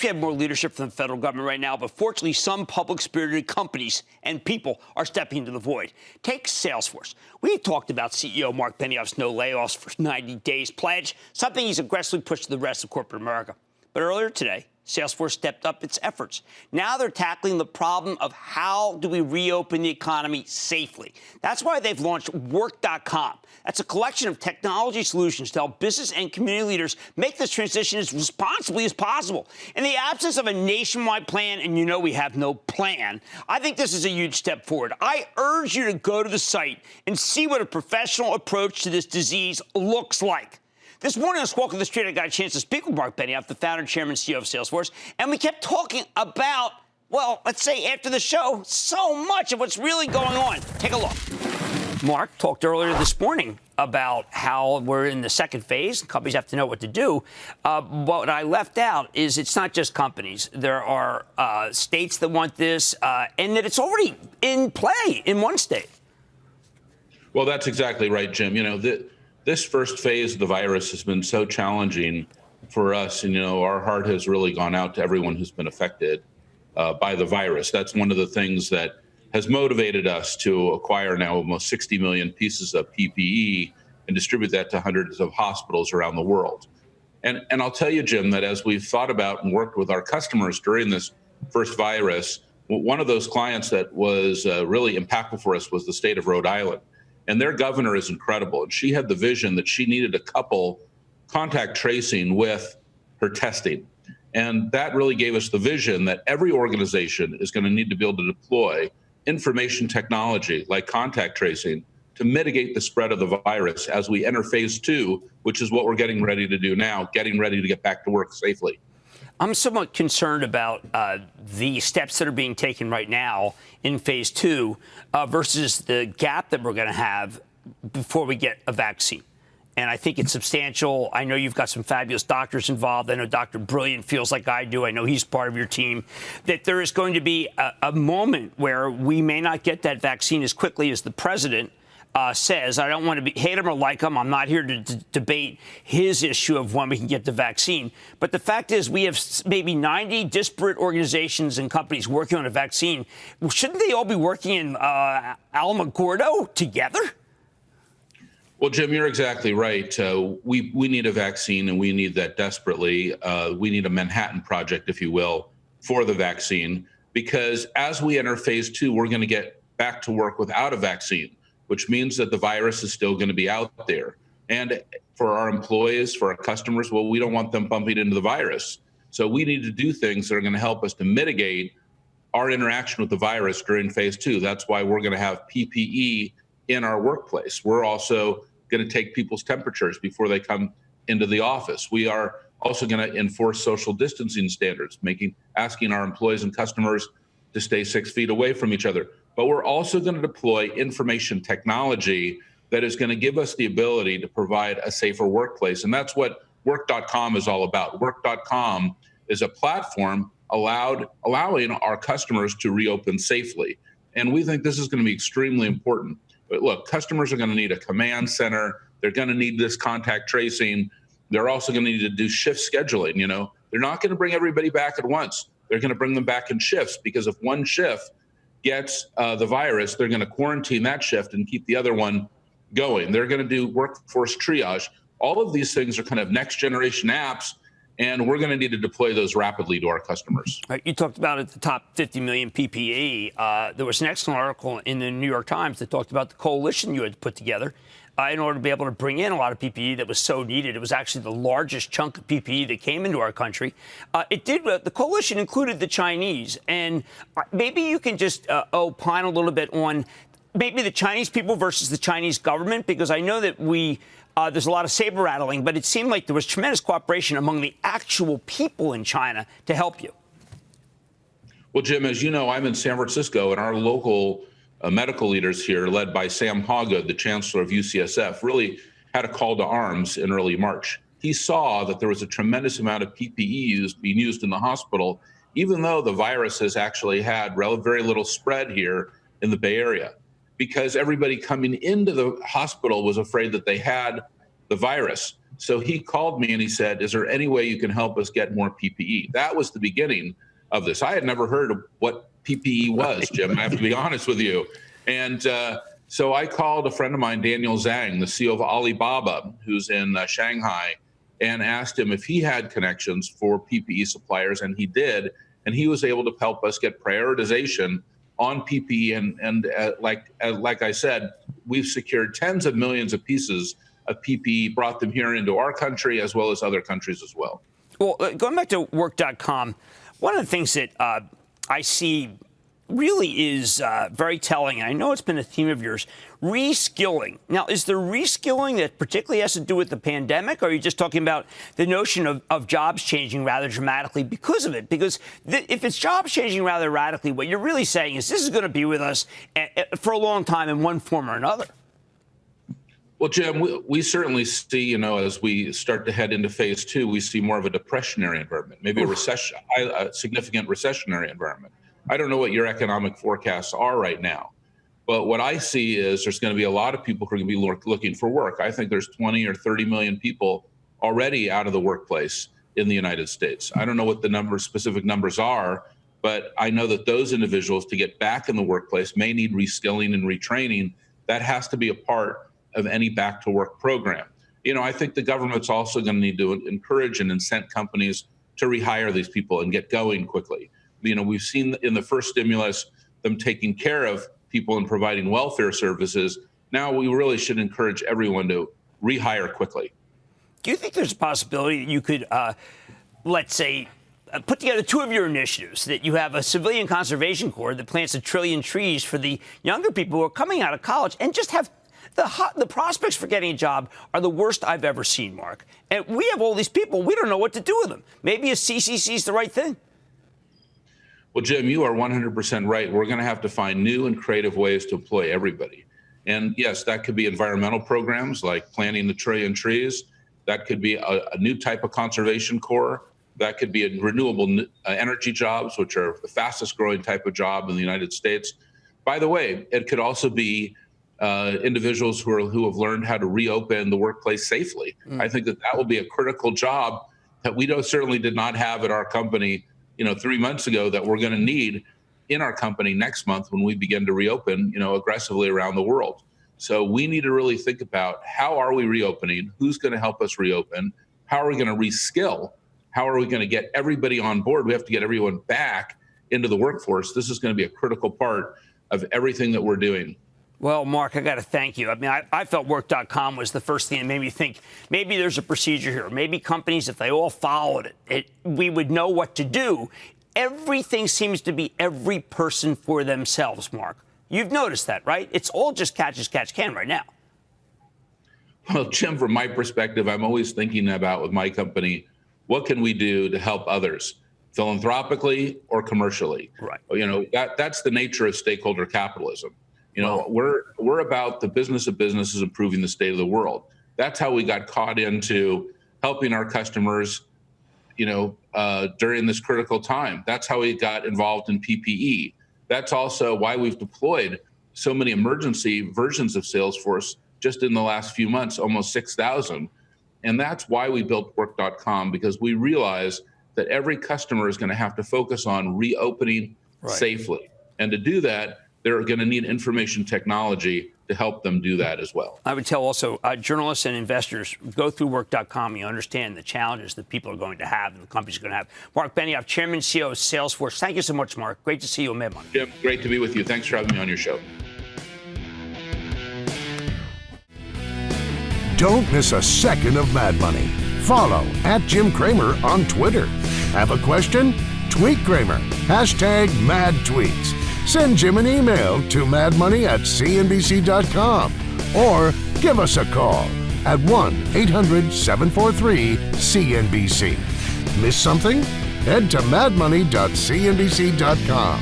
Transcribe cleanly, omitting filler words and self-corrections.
wish we had more leadership from the federal government right now, but fortunately, some public-spirited companies and people are stepping into the void. Take Salesforce. We talked about CEO Marc Benioff's no layoffs for 90 days pledge, something he's aggressively pushed to the rest of corporate America. But earlier today, Salesforce stepped up its efforts. Now they're tackling the problem of how do we reopen the economy safely. That's why they've launched work.com. That's a collection of technology solutions to help business and community leaders make this transition as responsibly as possible. In the absence of a nationwide plan, and you know we have no plan, I think this is a huge step forward. I urge you to go to the site and see what a professional approach to this disease looks like. This morning on Squawk on the Street, I got a chance to speak with Marc Benioff, the founder, chairman, CEO of Salesforce, and we kept talking about, well, let's say after the show, so much of what's really going on. Take a look. Marc talked earlier this morning about how we're in the second phase. Companies have to know what to do. What I left out is it's not just companies. There are states that want this, and that it's already in play in one state. Well, that's exactly right, Jim. You know, this first phase of the virus has been so challenging for us. And, you know, our heart has really gone out to everyone who's been affected by the virus. That's one of the things that has motivated us to acquire now almost 60 million pieces of PPE and distribute that to hundreds of hospitals around the world. And I'll tell you, Jim, that as we've thought about and worked with our customers during this first virus, one of those clients that was really impactful for us was the state of Rhode Island. And their governor is incredible. And she had the vision that she needed to couple contact tracing with her testing. And that really gave us the vision that every organization is going to need to be able to deploy information technology like contact tracing to mitigate the spread of the virus as we enter phase 2, which is what we're getting ready to do now, getting ready to get back to work safely. I'm somewhat concerned about the steps that are being taken right now in phase 2 versus the gap that we're going to have before we get a vaccine. And I think it's substantial. I know you've got some fabulous doctors involved. I know Dr. Brilliant feels like I do. I know he's part of your team. That there is going to be a moment where we may not get that vaccine as quickly as the president says. I don't want to hate him or like him. I'm not here to debate his issue of when we can get the vaccine. But the fact is we have maybe 90 disparate organizations and companies working on a vaccine. Shouldn't they all be working in Alamogordo together? Well, Jim, you're exactly right. We need a vaccine, and we need that desperately. We need a Manhattan Project, if you will, for the vaccine, because as we enter phase 2, we're going to get back to work without a vaccine, which means that the virus is still going to be out there. And for our employees, for our customers, well, we don't want them bumping into the virus. So we need to do things that are going to help us to mitigate our interaction with the virus during phase 2. That's why we're going to have PPE in our workplace. We're also going to take people's temperatures before they come into the office. We are also going to enforce social distancing standards, asking our employees and customers to stay 6 feet away from each other. But we're also going to deploy information technology that is going to give us the ability to provide a safer workplace. And that's what work.com is all about. Work.com is a platform allowing our customers to reopen safely. And we think this is going to be extremely important. But look, customers are going to need a command center. They're going to need this contact tracing. They're also going to need to do shift scheduling. You know, they're not going to bring everybody back at once. They're going to bring them back in shifts, because if one shift gets the virus, they're going to quarantine that shift and keep the other one going. They're going to do workforce triage. All of these things are kind of next generation apps, and we're going to need to deploy those rapidly to our customers. Right, you talked about at the top 50 million PPE. There was an excellent article in the New York Times that talked about the coalition you had put together in order to be able to bring in a lot of PPE that was so needed. It was actually the largest chunk of PPE that came into our country. The coalition included the Chinese. And maybe you can just opine a little bit on maybe the Chinese people versus the Chinese government, because I know that there's a lot of saber rattling, but it seemed like there was tremendous cooperation among the actual people in China to help you. Well, Jim, as you know, I'm in San Francisco, and our local medical leaders here, led by Sam Hawgood, the chancellor of UCSF, really had a call to arms in early March. He saw that there was a tremendous amount of PPE being used in the hospital, even though the virus has actually had very little spread here in the Bay Area, because everybody coming into the hospital was afraid that they had the virus. So he called me and he said, is there any way you can help us get more PPE? That was the beginning of this. I had never heard of what PPE was, Jim. I have to be honest with you. And so I called a friend of mine, Daniel Zhang, the CEO of Alibaba, who's in Shanghai, and asked him if he had connections for PPE suppliers, and he did. And he was able to help us get prioritization on PPE. And like I said, we've secured tens of millions of pieces of PPE, brought them here into our country as well as other countries as well. Well, going back to work.com, one of the things that I see really is very telling, and I know it's been a theme of yours, reskilling. Now, is the reskilling that particularly has to do with the pandemic, or are you just talking about the notion of jobs changing rather dramatically because of it? Because if it's jobs changing rather radically, what you're really saying is this is going to be with us for a long time in one form or another. Well, Jim, we certainly see, as we start to head into phase 2, we see more of a depressionary environment, maybe a significant recessionary environment. I don't know what your economic forecasts are right now, but what I see is there's going to be a lot of people who are going to be looking for work. I think there's 20 or 30 million people already out of the workplace in the United States. I don't know what the specific numbers are, but I know that those individuals, to get back in the workplace, may need reskilling and retraining. That has to be a part of any back to work program. I think the government's also going to need to encourage and incent companies to rehire these people and get going quickly. We've seen in the first stimulus them taking care of people and providing welfare services. Now we really should encourage everyone to rehire quickly. Do you think there's a possibility that you could, let's say, put together two of your initiatives, that you have a civilian conservation corps that plants 1 trillion trees for the younger people who are coming out of college, and just have the prospects for getting a job are the worst I've ever seen, Mark. And we have all these people. We don't know what to do with them. Maybe a CCC is the right thing. Well, Jim, you are 100% right. We're going to have to find new and creative ways to employ everybody. And yes, that could be environmental programs like planting 1 trillion trees. That could be a new type of conservation corps. That could be renewable energy jobs, which are the fastest growing type of job in the United States. By the way, it could also be individuals who have learned how to reopen the workplace safely. I think that will be a critical job that we certainly did not have at our company 3 months ago, that we're going to need in our company next month when we begin to reopen, aggressively around the world. So we need to really think about, how are we reopening? Who's going to help us reopen? How are we going to reskill? How are we going to get everybody on board? We have to get everyone back into the workforce. This is going to be a critical part of everything that we're doing. Well, Mark, I got to thank you. I mean, I felt work.com was the first thing that made me think maybe there's a procedure here. Maybe companies, if they all followed it, we would know what to do. Everything seems to be every person for themselves, Mark. You've noticed that, right? It's all just catch as catch can right now. Well, Jim, from my perspective, I'm always thinking about, with my company, what can we do to help others, philanthropically or commercially? Right. That's the nature of stakeholder capitalism. We're about the business of businesses improving the state of the world. That's how we got caught into helping our customers, during this critical time. That's how we got involved in PPE. That's also why we've deployed so many emergency versions of Salesforce just in the last few months, almost 6,000. And that's why we built work.com, because we realize that every customer is going to have to focus on reopening safely. And to do that, they're going to need information technology to help them do that as well. I would tell also journalists and investors, go through work.com. You understand the challenges that people are going to have and the companies are going to have. Marc Benioff, Chairman and CEO of Salesforce. Thank you so much, Mark. Great to see you on Mad Money. Jim, great to be with you. Thanks for having me on your show. Don't miss a second of Mad Money. Follow @JimCramer on Twitter. Have a question? Tweet Cramer. #MadTweets. Send Jim an email to madmoney@cnbc.com or give us a call at 1-800-743-CNBC. Miss something? Head to madmoney.cnbc.com.